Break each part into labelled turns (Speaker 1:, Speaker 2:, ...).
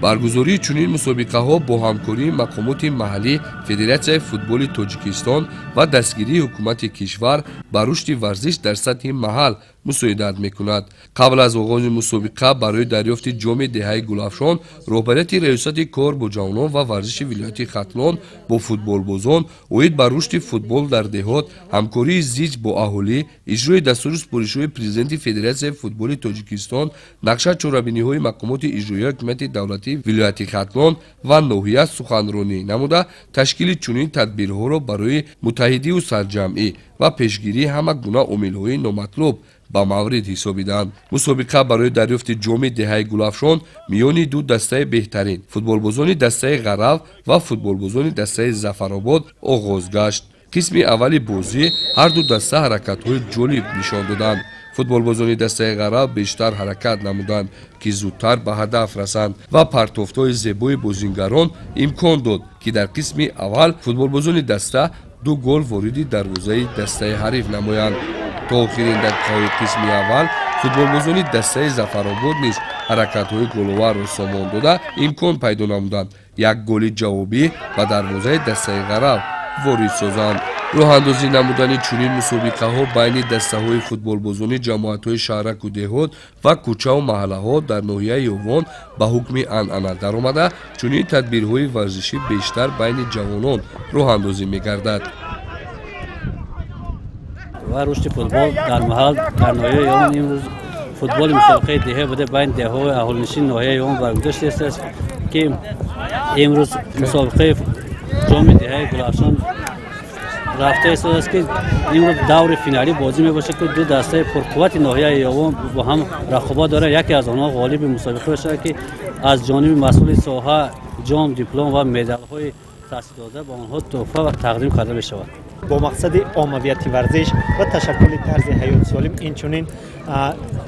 Speaker 1: баргузории чунин мусобиқаҳо бо ҳамкории мақомоти маҳаллӣ, Федератсияи футболи Тоҷикистон ва дастгирии ҳукумати кишвар ба рушди варзиш дар сатҳи маҳал мусоидат мекунад. Қабл аз оғози мусобиқа барои дарёфти ҷоми деҳаи Гулафшон, роҳбарияти раёсати кор бо ҷавонон ва варзиши вилояти Хатлон бо футболбозон оид ба рушди футбол дар деҳот, ҳамкории зич бо аҳолӣ, иҷрои дастури супоришҳои президенти Федератсияи футболи Тоҷикистон, нақша чорабиниҳои мақомоти иҷроии ҳукумати давлатии вилояти Хатлон ва ноҳия суханронӣ намуда, ташкили чунин тадбирҳоро барои муттаҳидию сарҷамъӣ ва пешгирии ҳама гуна омилҳои номатлуб ба маврид ҳисобиданд. Мусобиқа барои дарёфти ҷоми деҳаи Гулафшон миёни ду дастаи беҳтарин, футболбозони дастаи Ғарав ва футболбозони дастаи Зафаробод оғоз гашт. қисми аввали бозӣ ҳар ду даста ҳаракатҳои ҷолиб нишон доданд. футболбозони дастаи Ғарав бештар ҳаракат намуданд, ки зудтар ба ҳадаф расанд ва партофтҳои зебои бозингарон имкон дод, ки дар қисми аввал футболбозони даста ду гол вориди дарвозаи дастаи ҳариф намоянд. то охирин дақиқаҳои қисми аввал футболбозони дастаи Зафаробод низ ҳаракатҳои головарро сомон дода имкон пайдо намуданд як голи ҷавобӣ ба дарвозаи дастаи Ғарав ворид созанд. роҳандозӣ намудани чунин мусобиқаҳо байни дастаҳои футболбозони ҷамоатҳои шаҳраку деҳот ва кӯчаву маҳаллаҳо дар ноҳияи Ёвон ба ҳукми анъана даромада, чунин тадбирҳои варзишӣ бештар байни ҷавонон роҳандозӣ мегардад.
Speaker 2: و رشد فوتبال در محل در ناحیه یوم امروز فوتبال مسابقه دهه بوده بین دهه و اهالنشین ناحیه یوم برگزیده است که امروز مسابقه جام دهه گلافشان رفته است که امروز دور فینالی بازی میباشه که دو دسته پرقوت ناحیه یوم با هم رقابت داره. یکی از آنها غالب مسابقه بشه که از جانب مسئول ساحه جام، دیپلم و مدال‌های تأسیس داده به آنها تحفه و تقدیم کرده بشود.
Speaker 3: با مقصد عمومیت ورزش و تشکل طرز حیات سالم اینچنین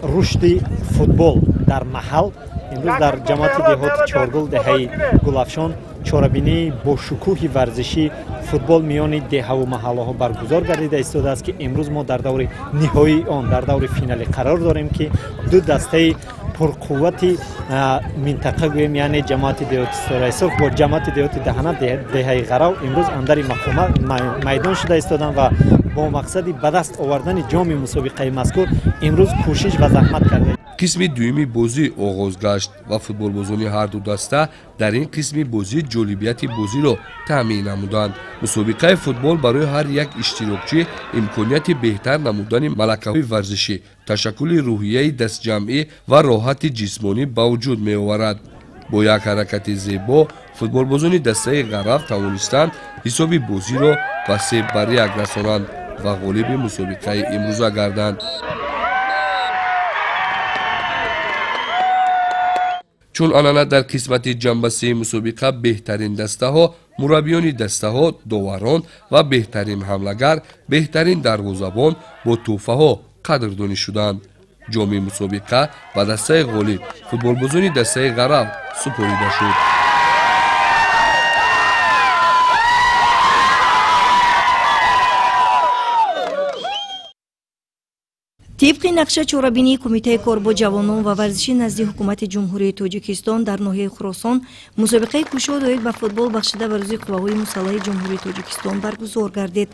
Speaker 3: رشد فوتبال در محل امروز در جماعت دهات چارگل دهه گلافشان چاربینی با شکوه ورزشی فوتبال میان دهه و محله ها برگزار گردیده ایستاده است که امروز ما در دور نهایی آن در دور فینالی قرار داریم که دو دسته پرقوتی منطقه گویم یعنی جماعت دهات سرایسوف با جماعت دهات دهنه دهه غراو امروز اندر میدان شده ایستادند و با مقصد به دست آوردن جام مسابقه مذکور امروز کوشش و زحمت کرده.
Speaker 1: қисми дуюми бозӣ оғоз гашт ва футболбозони ҳарду даста дар ин қисми бозӣ ҷолибияти бозиро таъмин намуданд. мусобиқаи футбол барои ҳар як иштирокчӣ имконияти беҳтар намудани малакаҳои варзишӣ, ташаккули рӯҳияи дастҷамъӣ ва роҳати ҷисмонӣ ба вуҷуд меоварад. бо як ҳаракати зебо футболбозони дастаи Ғарав тавонистанд ҳисоби бозиро ба 3-1 расонанд ва ғолиби мусобиқаи имрӯза гарданд. чун анъана дар қисмати ҷанбасии мусобиқа беҳтарин дастаҳо, мураббиёни дастаҳо, доварон ва беҳтарин ҳамлагар, беҳтарин дарвозабон бо тӯҳфаҳо қадрдонӣ шуданд. ҷоми мусобиқа ба дастаи ғолиб футболбозони дастаи Ғарав супорида шуд.
Speaker 4: طبق نقشه چورابینی کمیته کار با جوانان و ورزشی نزد حکومت جمهوری تاجیکستان در ناحیه خراسان مسابقه کشاد اوید به فوتبال بخشیده به روزی قواهای مسلح جمهوری تاجیکستان برگزار گردید.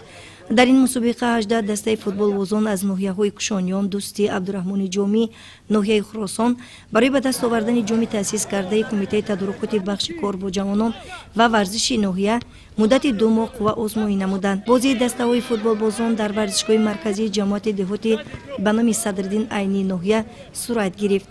Speaker 4: در این مسابقه 18 دسته فوتبالبازان از ناحیه‌های کشانیان، دوستی، عبدالرحمن جامی، ناحیه خراسان برای به دست آوردن جام تأسیس کرده کمیته تدارکات بخش کار با جوانان و ورزشی ناحیه مدت 2 ماه قوا آزمایی نمودند. بازی دسته‌های فوتبالبازان در ورزشگاه مرکزی جماعت دهاتی به نام صدرالدین عینی ناحیه صورت گرفت.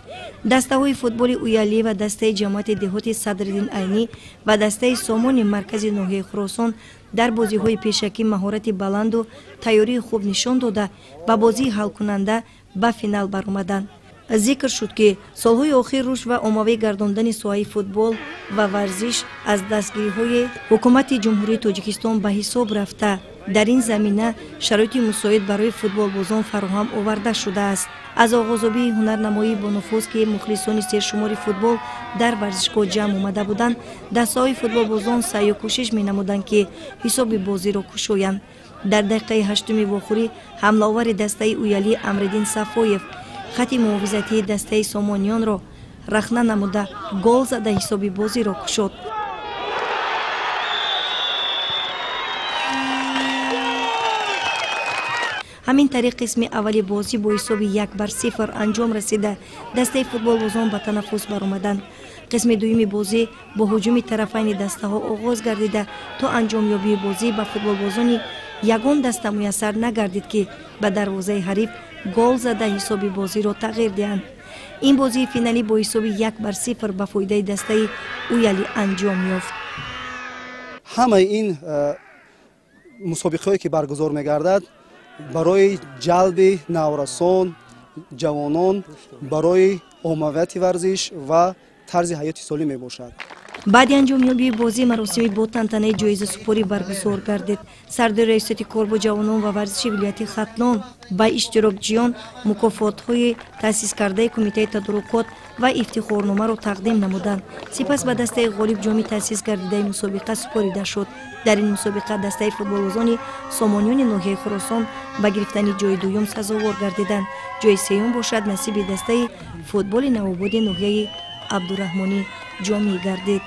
Speaker 4: دسته‌های فوتبال اویالی و دسته جماعت دهاتی صدرالدین عینی و دسته سامان مرکزی ناحیه خراسان در بازی‌های پیشکی مهارت بلند و تیاری خوب نشان داده و بازی حل کننده به فینال برآمدند. ذکر شد که سالهای آخر رشد و عمومی گرداندن ساحه فوتبال و ورزش از دستگیری‌های حکومت جمهوری تاجیکستان به حساب رفته در این زمینه شرایط مساعد برای فوتبالبازان فراهم آورده شده است. از آغازیابی هنرنمایی با نفوذ که مخلصان سرشمار فوتبال در ورزشگاه جمع آمده بودند، دسته‌های فوتبالبازان سعی و کوشش می‌نمودند که حساب بازی را کشایند. در دقیقه 8 واخوری حمله‌آور دسته اویالی امردین صفایف خط محافظتی دسته سامانیان را рахна намуда гол зада ҳисоби бозиро кушод. ҳамин тариқ қисми аввали бозӣ бо ҳисоби 1-0 анҷом расида дастаи футболбозон ба танаффус баромаданд. қисми дуюми бозӣ бо ҳуҷуми тарафайни дастаҳо оғоз гардида то анҷомёбии бозӣ ба футболбозони ягон даста муяссар нагардид ки ба дарвозаи ҳариф гол зада ҳисоби бозиро тағйир диҳанд. ин бозии финалӣ бо ҳисоби 1-0 ба фоидаи дастаи уяли анҷом ёфт.
Speaker 5: ҳамаи ин мусобиқаҳое ки баргузор мегардад барои ҷалби наврасон ҷавонон барои оммавияти варзиш ва тарзи ҳаёти солим мебошад.
Speaker 4: баъди анҷомёбии бозӣ маросими бо тантанаи ҷоизасупорӣ баргузор гардид. сардори раисияти кор бо ҷавонон ва варзиши вилояти хатлон ба иштирокчиён мукофотҳои таъсискардаи кумитаи тадорукот ва ифтихорномаро тақдим намуданд. сипас ба дастаи ғолиб ҷоми таъсис гардидаи мусобиқа супорида шуд. дар ин мусобиқа дастаи футболбозони сомониёни ноҳияи хуросон ба гирифтани ҷои дуюм сазовор гардиданд. ҷои сеюм бошад насиби дастаи футболи навободи ноҳияи абдураҳмонӣ ҷомӣ гардид.